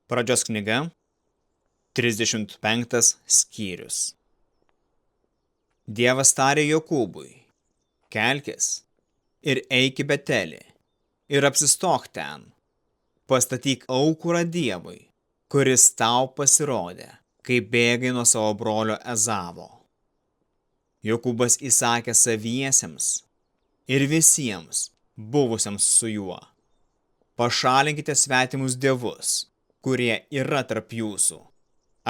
Pradžios knyga, 35 skyrius. Dievas tarė Jokūbui, kelkis ir eik į Betelį ir apsistok ten, pastatyk aukurą Dievui, kuris tau pasirodė, kai bėgai nuo savo brolio Ezavo. Jokūbas įsakė saviesiems ir visiems buvusiems su juo, pašalinkite svetimus dievus, kurie yra tarp jūsų,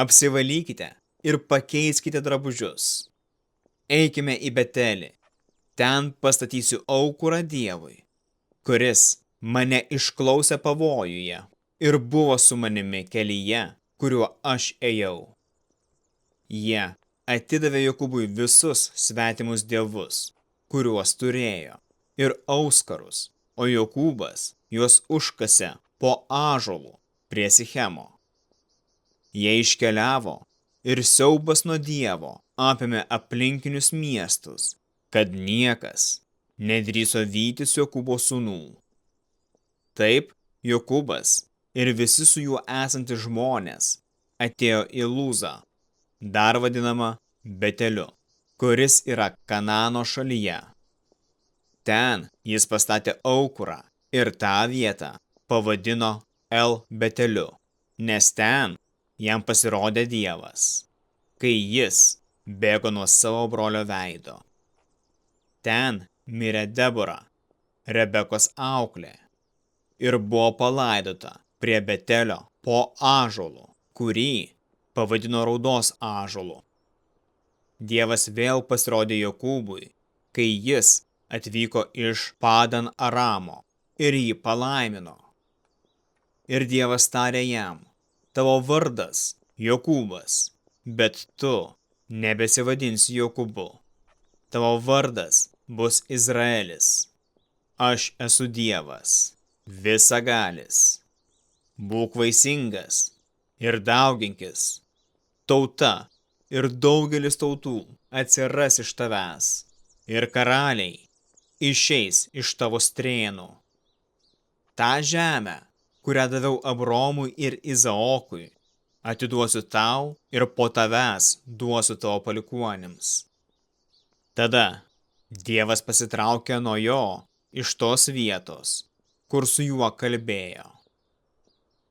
apsivalykite ir pakeiskite drabužius. Eikime į Betelį, ten pastatysiu aukurą Dievui, kuris mane išklausė pavojuje ir buvo su manimi kelyje, kuriuo aš ėjau. Jie atidavė Jokūbui visus svetimus dievus, kuriuos turėjo, ir auskarus, o Jokūbas juos užkasė po ąžuolu prie Sichemo. Jie iškeliavo ir siaubas nuo Dievo apėmė aplinkinius miestus, kad niekas nedrįso vytis Jokūbo sūnų. Taip Jokūbas ir visi su juo esantys žmonės atėjo į Lūzą, dar vadinamą Beteliu, kuris yra Kanano šalyje. Ten jis pastatė aukurą ir tą vietą pavadino El Beteliu, nes ten jam pasirodė Dievas, kai jis bėgo nuo savo brolio veido. Ten mirė Debora, Rebekos auklė, ir buvo palaidota prie Betelio po ąžuolu, kurį pavadino raudos ąžuolu. Dievas vėl pasirodė Jokūbui, kai jis atvyko iš Padan Aramo ir jį palaimino. Ir Dievas tarė jam, tavo vardas Jokūbas, bet tu nebesivadinsi Jokūbu. Tavo vardas bus Izraelis. Aš esu Dievas, visagalis. Būk vaisingas ir dauginkis. Tauta ir daugelis tautų atsiras iš tavęs, ir karaliai išeis iš tavo strėnų. Ta žemę, kurią daviau Abromui ir Izaokui, atiduosiu tau ir po tavęs duosiu tavo palikuonims. Tada Dievas pasitraukė nuo jo iš tos vietos, kur su juo kalbėjo.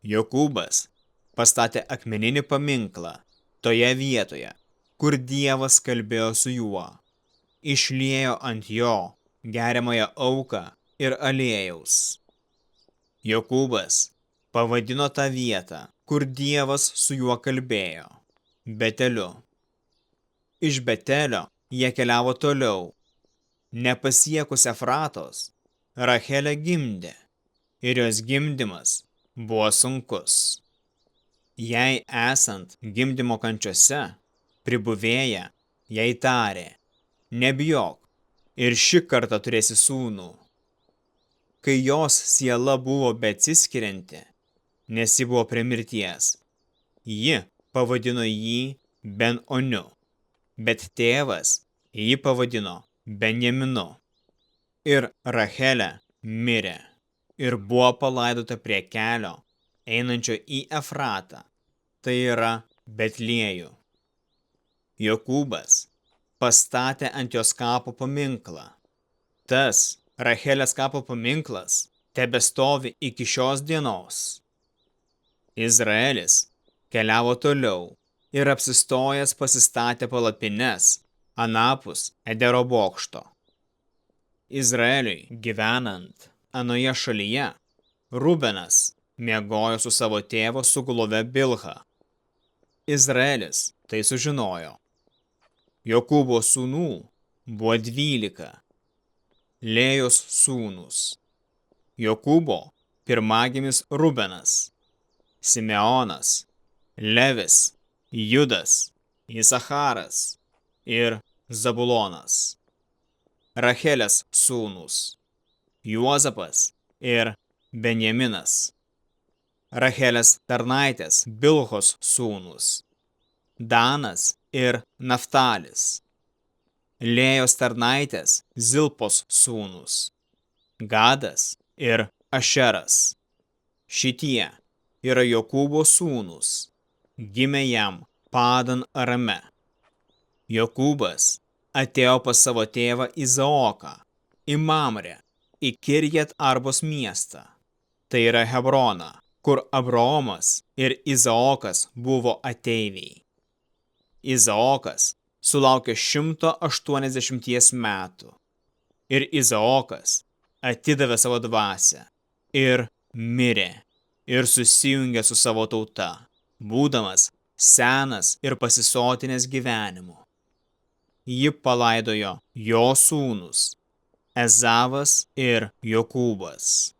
Jokūbas pastatė akmeninį paminklą toje vietoje, kur Dievas kalbėjo su juo, išliejo ant jo geriamąją auką ir aliejaus. Jokūbas pavadino tą vietą, kur Dievas su juo kalbėjo, Beteliu. Iš Betelio jie keliavo toliau. Nepasiekus Efratos, Rachelė gimdė, ir jos gimdymas buvo sunkus. Jai esant gimdymo kančiose, pribuvėja jai tarė, nebijok, ir šį kartą turėsi sūnų. Kai jos siela buvo beatsiskirianti, nes ji buvo prie mirties, ji pavadino jį Ben-Oniu, bet tėvas jį pavadino Benjaminu. Ir Rachelė mirė ir buvo palaidota prie kelio einančio į Efratą, tai yra Betliejų. Jokūbas pastatė ant jos kapo paminklą. Tas Rachelės kapo paminklas tebestovi iki šios dienos. Izraelis keliavo toliau ir apsistojęs pasistatė palapines anapus Edero bokšto. Izraeliui gyvenant anoje šalyje, Rubenas miegojo su savo tėvo sugulove Bilha. Izraelis tai sužinojo. Jokūbo sūnų buvo 12. Lėjos sūnūs. Jokūbo pirmagimis Rubenas, Simeonas, Levis, Judas, Isacharas ir Zabulonas. Rachelės sūnūs, Juozapas ir Benjaminas. Rachelės tarnaitės Bilhos sūnūs, Danas ir Naftalis. Lėjos tarnaitės Zilpos sūnūs, Gadas ir Ašeras. Šitie yra Jokūbo sūnūs, gimė jam Padan Arame. Jokūbas atėjo pas savo tėvą Izaoką, į Mamrę, į Kirjat Arbos miestą, tai yra Hebroną, kur Abraomas ir Izaokas buvo ateiviai. Izaokas sulaukė 180 metų ir Izaokas atidavė savo dvasią ir mirė ir susijungė su savo tauta, būdamas senas ir pasisotinęs gyvenimu. Ji palaidojo jo sūnus Ezavas ir Jokūbas.